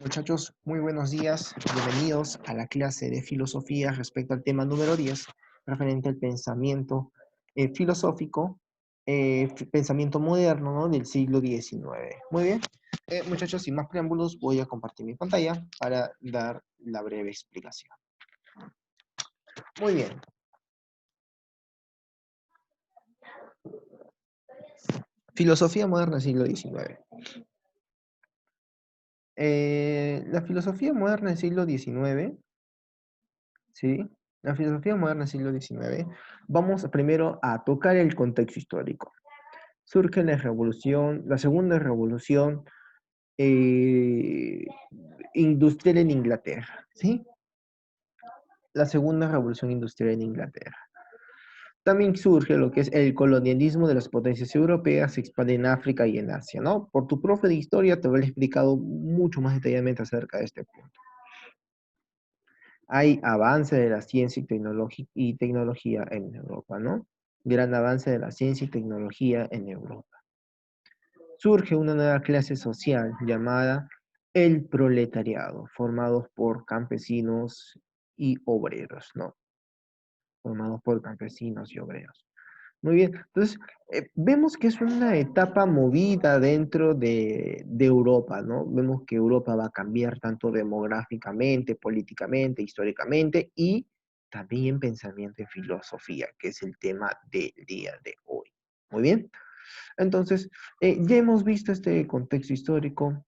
Muchachos, muy buenos días. Bienvenidos a la clase de filosofía respecto al tema número 10, referente al pensamiento filosófico, pensamiento moderno, ¿no? Del siglo XIX. Muy bien. Muchachos, sin más preámbulos, voy a compartir mi pantalla para dar la breve explicación. Muy bien. Filosofía moderna del siglo XIX. La filosofía moderna del siglo XIX, ¿sí? La filosofía moderna del siglo XIX, vamos primero a tocar el contexto histórico. Surge la segunda revolución eh, industrial en Inglaterra, ¿sí? La segunda revolución industrial en Inglaterra. También surge lo que es el colonialismo de las potencias europeas, se expande en África y en Asia, ¿no? Por tu profe de historia te habré explicado mucho más detalladamente acerca de este punto. Hay avance de la ciencia y tecnología en Europa, ¿no? Gran avance de la ciencia y tecnología en Europa. Surge una nueva clase social llamada el proletariado, formados por campesinos y obreros, ¿no? Formados por campesinos y obreros. Muy bien, entonces vemos que es una etapa movida dentro de Europa, ¿no? Vemos que Europa va a cambiar tanto demográficamente, políticamente, históricamente y también en pensamiento y filosofía, que es el tema del día de hoy. Muy bien, entonces ya hemos visto este contexto histórico,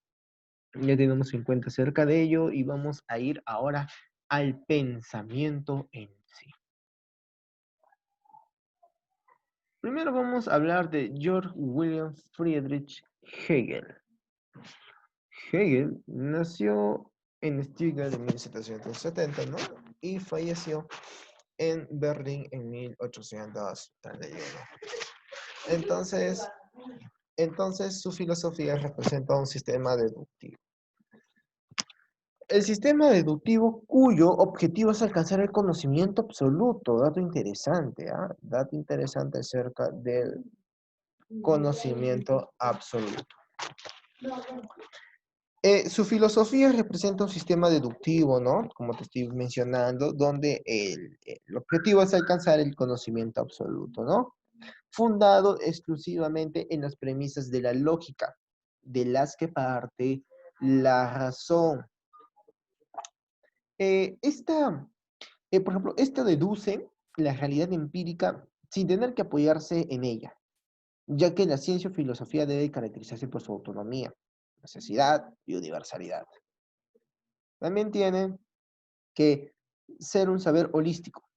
ya tenemos en cuenta acerca de ello y vamos a ir ahora al pensamiento en sí. Primero vamos a hablar de Georg Wilhelm Friedrich Hegel. Hegel nació en Stuttgart en 1770, ¿no? Y falleció en Berlín en 1831. Entonces, entonces su filosofía representa un sistema deductivo. El sistema deductivo cuyo objetivo es alcanzar el conocimiento absoluto. Dato interesante, ¿ah? Dato interesante acerca del conocimiento absoluto. Su filosofía representa un sistema deductivo, ¿no? Como te estoy mencionando, donde el objetivo es alcanzar el conocimiento absoluto, ¿no? Fundado exclusivamente en las premisas de la lógica, de las que parte la razón. Esta por ejemplo, esto deduce la realidad empírica sin tener que apoyarse en ella, ya que la ciencia o filosofía debe caracterizarse por su autonomía, necesidad y universalidad. También tiene que ser un saber holístico,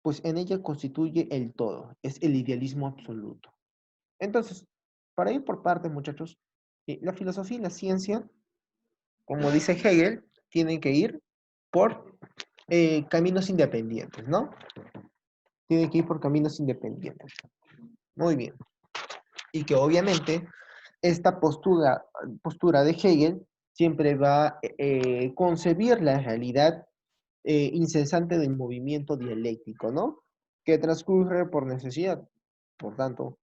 pues en ella constituye el todo, es el idealismo absoluto. Entonces, para ir por partes, muchachos, la filosofía y la ciencia, como dice Hegel, tienen que ir por caminos independientes, ¿no? Tienen que ir por caminos independientes. Muy bien. Y que obviamente esta postura de Hegel siempre va a concebir la realidad incesante del movimiento dialéctico, ¿no? Que transcurre por necesidad. Por tanto,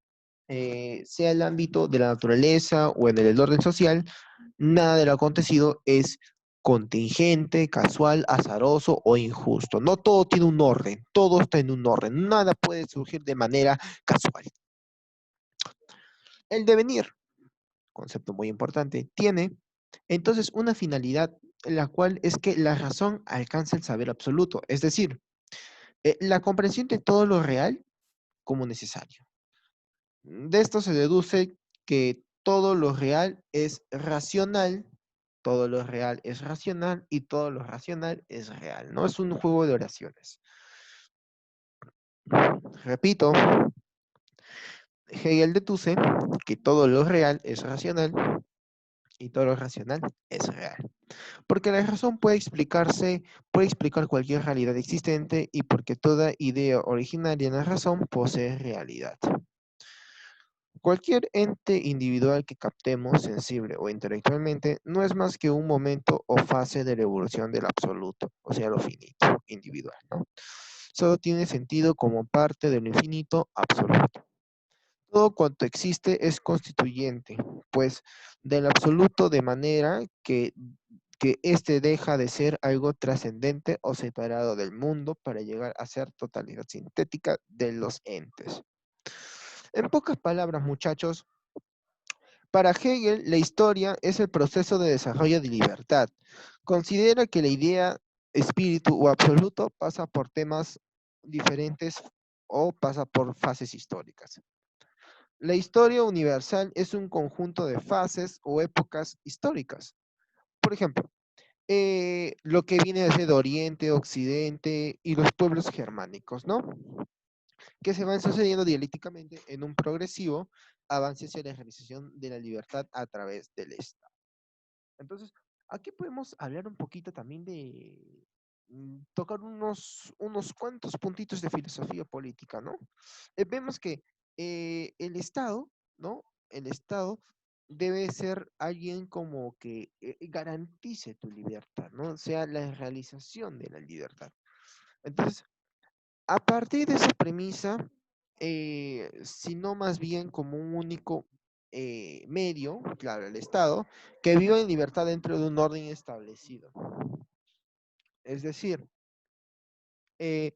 sea el ámbito de la naturaleza o en el orden social, nada de lo acontecido es contingente, casual, azaroso o injusto. No todo tiene un orden, todo está en un orden, nada puede surgir de manera casual. El devenir, concepto muy importante, tiene entonces una finalidad, la cual es que la razón alcanza el saber absoluto, es decir, la comprensión de todo lo real como necesario. De esto se deduce que todo lo real es racional, todo lo real es racional y todo lo racional es real, ¿no? Es un juego de oraciones. Repito, Hegel deduce que todo lo real es racional y todo lo racional es real. Porque la razón puede explicar cualquier realidad existente y porque toda idea originaria en la razón posee realidad. Cualquier ente individual que captemos sensible o intelectualmente no es más que un momento o fase de la evolución del absoluto, o sea, lo finito, individual, ¿no? Solo tiene sentido como parte del infinito absoluto. Todo cuanto existe es constituyente, pues, del absoluto de manera que que éste deja de ser algo trascendente o separado del mundo para llegar a ser totalidad sintética de los entes. En pocas palabras, muchachos, para Hegel, la historia es el proceso de desarrollo de libertad. Considera que la idea espíritu o absoluto pasa por temas diferentes o pasa por fases históricas. La historia universal es un conjunto de fases o épocas históricas. Por ejemplo, lo que viene a ser Oriente, Occidente y los pueblos germánicos, ¿no? Que se van sucediendo dialécticamente en un progresivo avance hacia la realización de la libertad a través del Estado. Entonces, aquí podemos hablar un poquito también de tocar unos cuantos puntitos de filosofía política, ¿no? Vemos que el Estado, ¿no? El Estado debe ser alguien como que garantice tu libertad, ¿no? O sea, la realización de la libertad. Entonces, a partir de esa premisa, sino más bien como un único medio, claro, el Estado, que viva en libertad dentro de un orden establecido. Es decir, eh,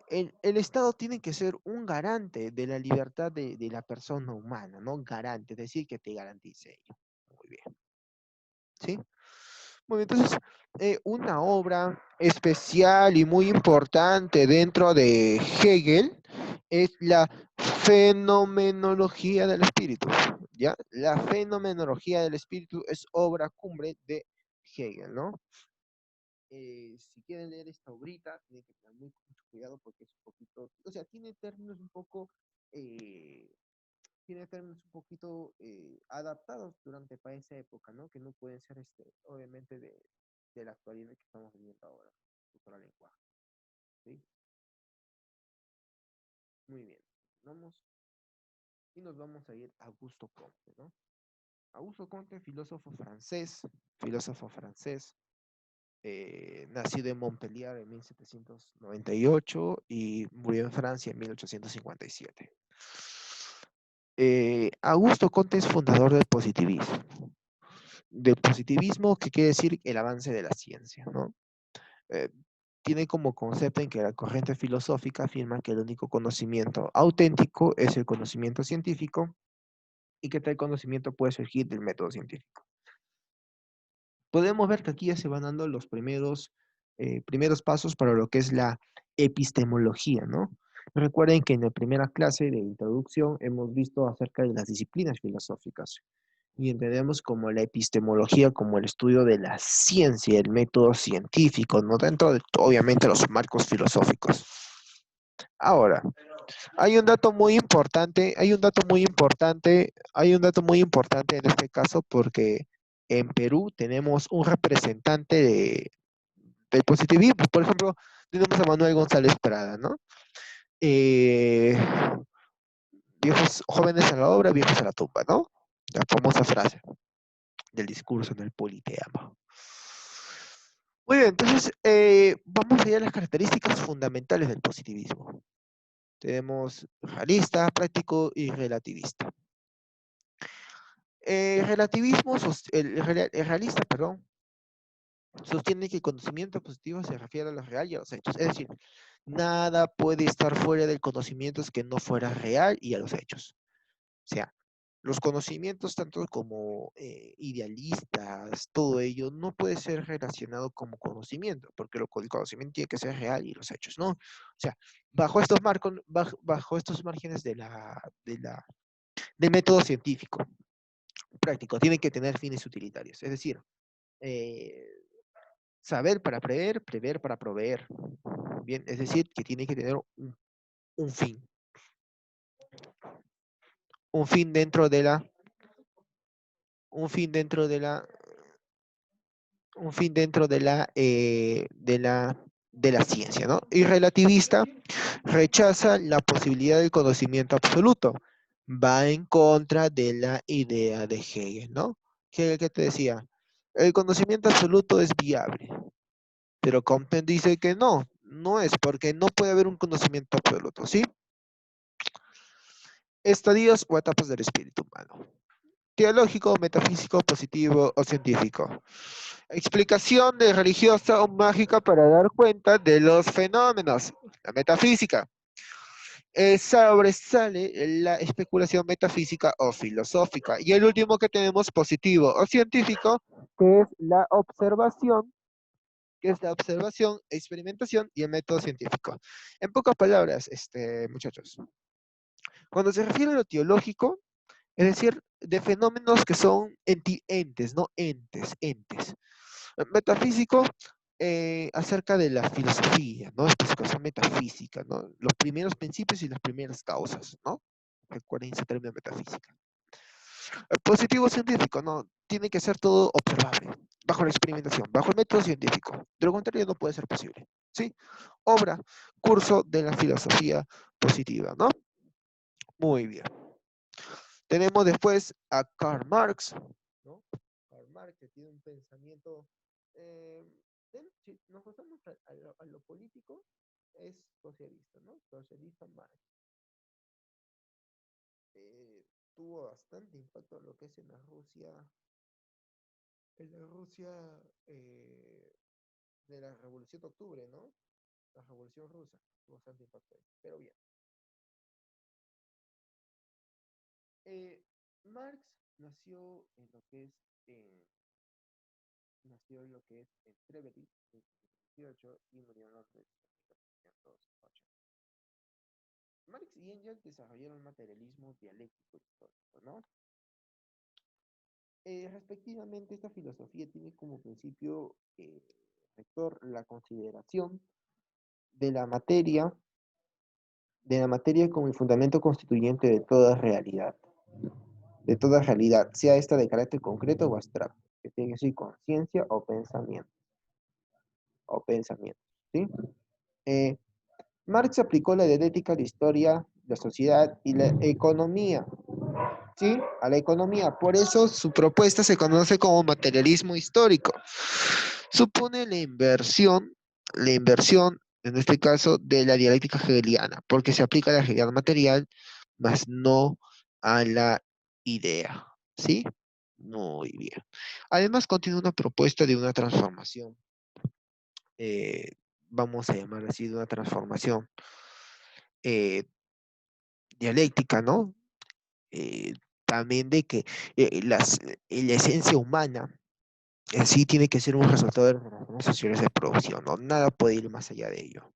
el Estado tiene que ser un garante de la libertad de la persona humana, ¿no? Garante, es decir, que te garantice ello. Muy bien. ¿Sí? Bueno, entonces, una obra especial y muy importante dentro de Hegel es la fenomenología del espíritu, ¿ya? La fenomenología del espíritu es obra cumbre de Hegel, ¿no? Si quieren leer esta obrita, tienen que tener mucho cuidado porque es un poquito, o sea, eh, tiene términos un poquito adaptados durante para esa época, ¿no? Que no pueden ser, obviamente, de la actualidad que estamos viviendo ahora, cultura lenguaje, ¿sí? Muy bien. Vamos, y nos vamos a ir a Augusto Comte, ¿no? Augusto Comte, filósofo francés, nacido en Montpellier en 1798 y murió en Francia en 1857. Augusto Comte es fundador del positivismo, que quiere decir el avance de la ciencia, ¿no? Eh, Tiene como concepto en que la corriente filosófica afirma que el único conocimiento auténtico es el conocimiento científico y que tal conocimiento puede surgir del método científico. Podemos ver que aquí ya se van dando los primeros pasos para lo que es la epistemología, ¿no? Recuerden que en la primera clase de introducción hemos visto acerca de las disciplinas filosóficas y entendemos como la epistemología como el estudio de la ciencia, el método científico, no dentro de, obviamente, los marcos filosóficos. Ahora, hay un dato muy importante, hay un dato muy importante en este caso porque en Perú tenemos un representante del positivismo. Por ejemplo, tenemos a Manuel González Prada, ¿no? Eh, Viejos jóvenes a la obra, viejos a la tumba, ¿no? La famosa frase del discurso en el Politeama. Muy bien, entonces vamos a ver las características fundamentales del positivismo. Tenemos realista, práctico y relativista. El realista, perdón, sostiene que el conocimiento positivo se refiere a lo real y a los hechos. Es decir, nada puede estar fuera del conocimiento que no fuera real y a los hechos. O sea, los conocimientos, tanto como idealistas, todo ello, no puede ser relacionado como conocimiento, porque el conocimiento tiene que ser real y los hechos, ¿no? O sea, bajo estos marcos, bajo estos márgenes del método científico práctico, tienen que tener fines utilitarios, es decir, eh, saber para prever, prever para proveer, bien, es decir, que tiene que tener un fin, un fin dentro de la, un fin dentro de la, un fin dentro de la ciencia, ¿no? Y relativista rechaza la posibilidad del conocimiento absoluto, va en contra de la idea de Hegel, ¿no? Hegel, ¿qué te decía? El conocimiento absoluto es viable, pero Compton dice que no, no es, porque no puede haber un conocimiento absoluto, ¿sí? Estadios o etapas del espíritu humano. Teológico, metafísico, positivo o científico. Explicación de religiosa o mágica para dar cuenta de los fenómenos. La metafísica. Sobresale la especulación metafísica o filosófica. Y el último que tenemos, positivo o científico, que es la observación, experimentación y el método científico. En pocas palabras, muchachos, cuando se refiere a lo teológico, es decir, de fenómenos que son entes, no entes. Metafísico, acerca de la filosofía, ¿no? Explicación metafísica, ¿no? Los primeros principios y las primeras causas, ¿no? Recuerden ese término metafísica. El positivo científico, ¿no? Tiene que ser todo observable, bajo la experimentación, bajo el método científico. De lo contrario, no puede ser posible, ¿sí? Obra, curso de la filosofía positiva, ¿no? Muy bien. Tenemos después a Karl Marx, ¿no? Karl Marx que tiene un pensamiento, eh, si nos pasamos a lo político, es socialista, ¿no? Socialista Marx. Eh, Tuvo bastante impacto en lo que es en la Rusia eh, de la Revolución de Octubre, ¿no? La Revolución Rusa, tuvo bastante impacto ahí. Pero bien. Eh, Marx nació en lo que es en nació en lo que es en Treveris en 18 y murió en Londres en 1908. Marx y Engels desarrollaron materialismo dialéctico histórico, ¿no? Respectivamente, esta filosofía tiene como principio rector la consideración de de la materia como el fundamento constituyente de toda realidad, sea esta de carácter concreto o abstracto, que tiene que ser conciencia o pensamiento, ¿sí? Eh, Marx aplicó la dialéctica a la historia, la sociedad y la economía, ¿sí? A la economía. Por eso su propuesta se conoce como materialismo histórico. Supone la inversión, en este caso, de la dialéctica hegeliana, porque se aplica a la realidad material, más no a la idea, ¿sí? Muy bien. Además, contiene una propuesta de una transformación, eh, vamos a llamar así, de una transformación eh, dialéctica, ¿no? Eh, También de que la esencia humana en sí tiene que ser un resultado de las relaciones sociales de producción, ¿no? Nada puede ir más allá de ello.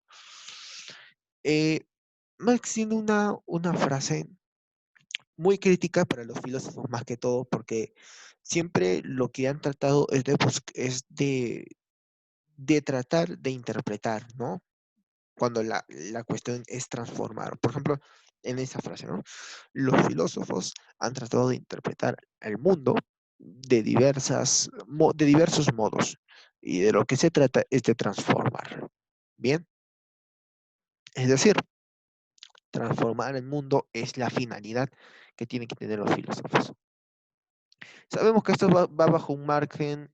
Eh, Marx tiene una frase muy crítica para los filósofos más que todo, porque siempre lo que han tratado es de tratar de interpretar, ¿no? Cuando la cuestión es transformar. Por ejemplo, en esa frase, ¿no? Los filósofos han tratado de interpretar el mundo de diversos modos y de lo que se trata es de transformar. Bien, es decir, transformar el mundo es la finalidad que tienen que tener los filósofos. Sabemos que esto va bajo un margen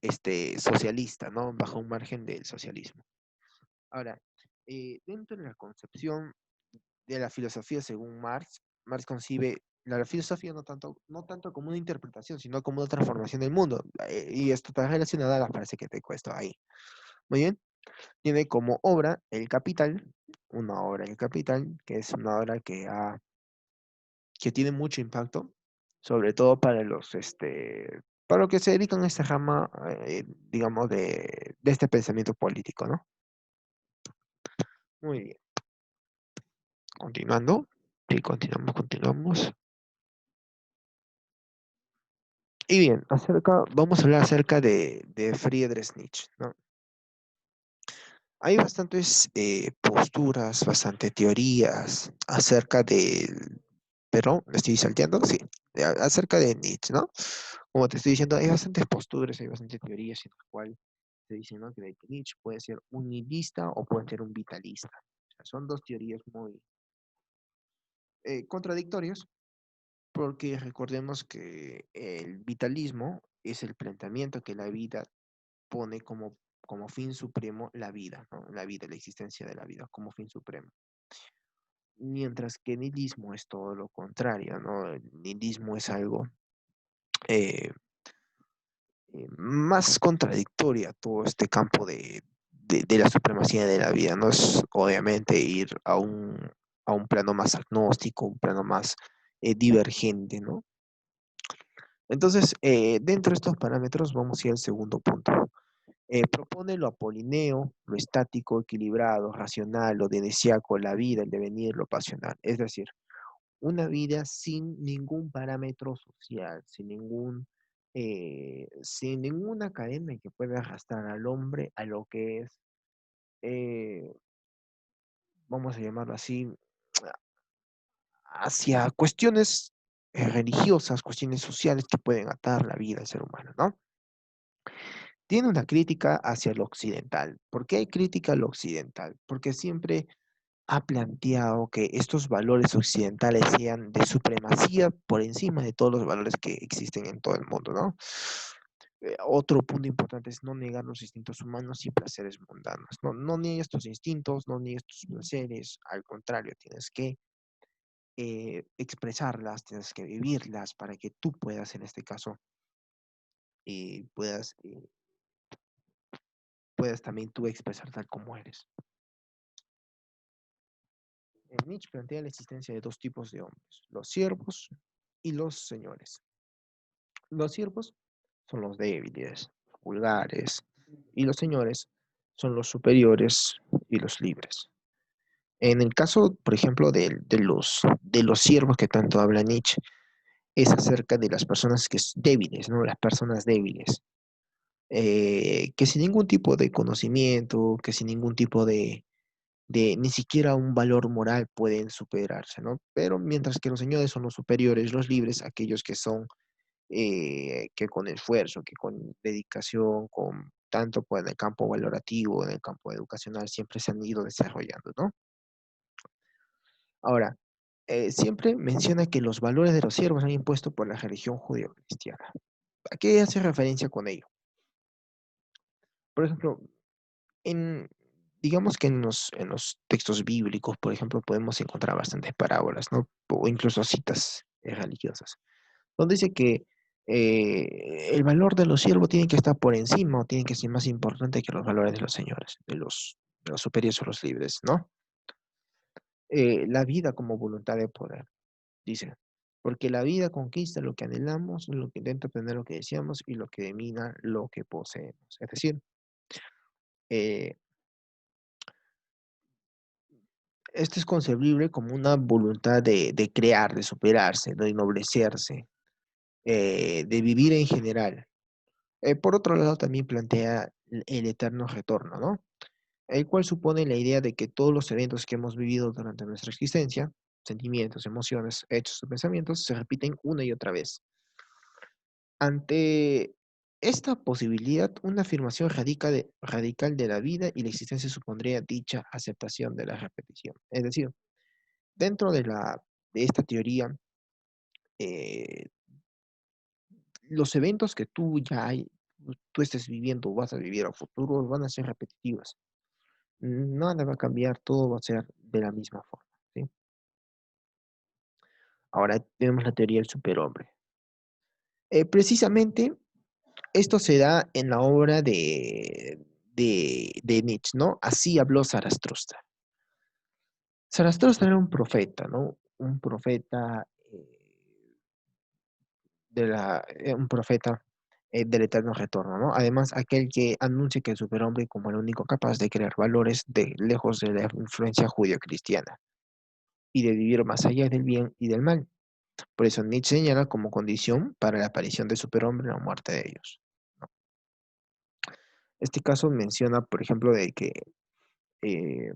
socialista, ¿no? Bajo un margen del socialismo. Ahora, dentro de la concepción de la filosofía según Marx, Marx concibe la filosofía no tanto como una interpretación, sino como una transformación del mundo. Y esto está relacionado a la frase que te he puesto ahí. Muy bien. Tiene como obra El Capital, una obra El Capital, que es una obra que tiene mucho impacto, sobre todo para los que se dedican a esta rama, digamos, de este pensamiento político, ¿no? Muy bien. Continuando. Sí, continuamos. Y bien, vamos a hablar acerca de Friedrich Nietzsche, ¿no? Hay bastantes posturas, bastante teorías acerca del, pero me estoy salteando, sí, acerca de Nietzsche, ¿no? Como te estoy diciendo, hay bastantes posturas, hay bastantes teorías en las cuales se dice, ¿no? Que Nietzsche puede ser un nihilista o puede ser un vitalista. O sea, son dos teorías muy contradictorias, porque recordemos que el vitalismo es el planteamiento que la vida pone como fin supremo la vida, ¿no? La vida, la existencia de la vida como fin supremo. Mientras que el nihilismo es todo lo contrario, ¿no? El nihilismo es algo, eh, más contradictoria todo este campo de la supremacía de la vida. No es obviamente ir a un plano más agnóstico, un plano más divergente, ¿no? Entonces, dentro de estos parámetros vamos a ir al segundo punto. Propone lo apolineo, lo estático, equilibrado, racional, lo dionisiaco, la vida, el devenir, lo pasional. Es decir, una vida sin ningún parámetro social, sin ninguna cadena que pueda arrastrar al hombre a lo que es, eh, vamos a llamarlo así, hacia cuestiones religiosas, cuestiones sociales que pueden atar la vida del ser humano, ¿no? Tiene una crítica hacia lo occidental. ¿Por qué hay crítica a lo occidental? Porque siempre ha planteado que estos valores occidentales sean de supremacía por encima de todos los valores que existen en todo el mundo, ¿no? Otro punto importante es no negar los instintos humanos y placeres mundanos. No, no niegues tus instintos, no niegues tus placeres, al contrario, tienes que expresarlas, tienes que vivirlas para que tú puedas, en este caso, puedas, puedas también tú expresar tal como eres. Nietzsche plantea la existencia de dos tipos de hombres, los siervos y los señores. Los siervos son los débiles, vulgares, y los señores son los superiores y los libres. En el caso, por ejemplo, de los siervos que tanto habla Nietzsche, es acerca de las personas que débiles, ¿no? Las personas débiles, que sin ningún tipo de conocimiento, que sin ningún tipo de ni siquiera un valor moral pueden superarse, ¿no? Pero mientras que los señores son los superiores, los libres, aquellos que son, que con esfuerzo, que con dedicación, con tanto pues, en el campo valorativo, en el campo educacional, siempre se han ido desarrollando, ¿no? Ahora, siempre menciona que los valores de los siervos han impuesto por la religión judío-cristiana. ¿A qué hace referencia con ello? Por ejemplo, en, digamos que en los textos bíblicos, por ejemplo, podemos encontrar bastantes parábolas, ¿no? O incluso citas religiosas, donde dice que el valor de los siervos tiene que estar por encima o tiene que ser más importante que los valores de los señores, de los superiores o los libres, ¿no? La vida como voluntad de poder, dice, porque la vida conquista lo que anhelamos, lo que intenta obtener lo que deseamos y lo que domina lo que poseemos. Es decir, eh, esto es concebible como una voluntad de crear, de superarse, de ennoblecerse, de vivir en general. Por otro lado, también plantea el eterno retorno, ¿no? El cual supone la idea de que todos los eventos que hemos vivido durante nuestra existencia, sentimientos, emociones, hechos o pensamientos, se repiten una y otra vez. Ante esta posibilidad, una afirmación radical de la vida y la existencia supondría dicha aceptación de la repetición. Es decir, dentro de esta teoría, eh, los eventos que tú estés viviendo o vas a vivir a futuro van a ser repetitivos. Nada va a cambiar, todo va a ser de la misma forma, ¿sí? Ahora tenemos la teoría del superhombre. Precisamente esto se da en la obra de Nietzsche, ¿no? Así habló Zaratustra. Zaratustra era un profeta, ¿no? Un profeta, un profeta del eterno retorno, ¿no? Además, aquel que anuncia que el superhombre como el único capaz de crear valores de lejos de la influencia judío-cristiana y de vivir más allá del bien y del mal. Por eso Nietzsche señala como condición para la aparición del superhombre la muerte de ellos, ¿no? Este caso menciona, por ejemplo, de que eh,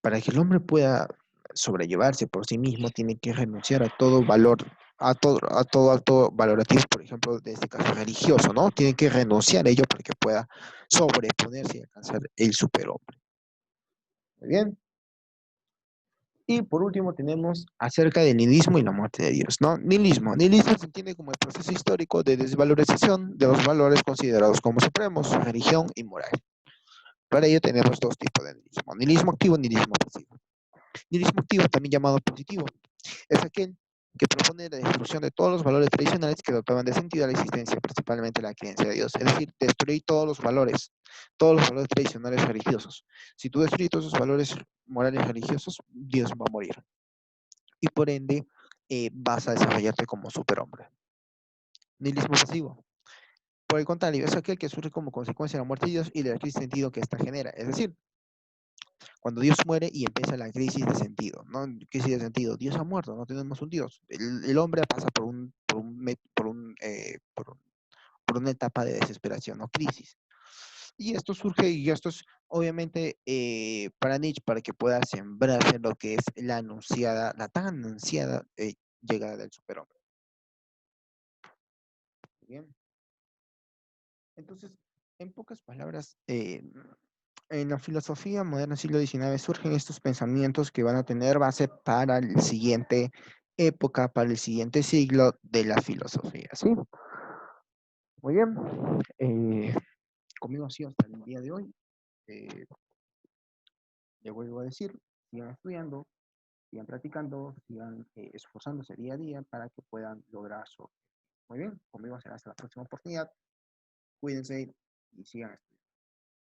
para que el hombre pueda sobrellevarse por sí mismo, tiene que renunciar a todo valor, a todo acto valorativo, por ejemplo, de este caso religioso, ¿no? Tiene que renunciar a ello para que pueda sobreponerse y alcanzar el superhombre. Muy bien. Y por último tenemos acerca del nihilismo y la muerte de Dios, ¿no? Nihilismo. Nihilismo se entiende como el proceso histórico de desvalorización de los valores considerados como supremos, religión y moral. Para ello tenemos dos tipos de nihilismo. Nihilismo activo y nihilismo pasivo. Nihilismo activo, también llamado positivo, es aquel que propone la destrucción de todos los valores tradicionales que dotaban de sentido a la existencia, principalmente la creencia de Dios. Es decir, destruir todos los valores tradicionales religiosos. Si tú destruyes todos esos valores morales religiosos, Dios va a morir. Y por ende, vas a desarrollarte como superhombre. Nihilismo pasivo. Por el contrario, es aquel que surge como consecuencia de la muerte de Dios y de la crisis de sentido que ésta genera. Es decir, cuando Dios muere y empieza la crisis de sentido, ¿no? Crisis de sentido, Dios ha muerto, no tenemos un Dios. El hombre pasa por una etapa de desesperación o crisis. Y esto surge, y esto es obviamente para Nietzsche, para que pueda sembrarse lo que es la tan anunciada llegada del superhombre. Bien. Entonces, en pocas palabras, en la filosofía moderna del siglo XIX surgen estos pensamientos que van a tener base para la siguiente época, para el siguiente siglo de la filosofía, ¿sí? Muy bien. Conmigo ha sido hasta el día de hoy. Eh, le vuelvo a decir, sigan estudiando, sigan practicando, sigan esforzándose día a día para que puedan lograr su objetivo. Muy bien, conmigo será hasta la próxima oportunidad. Cuídense y sigan estudiando.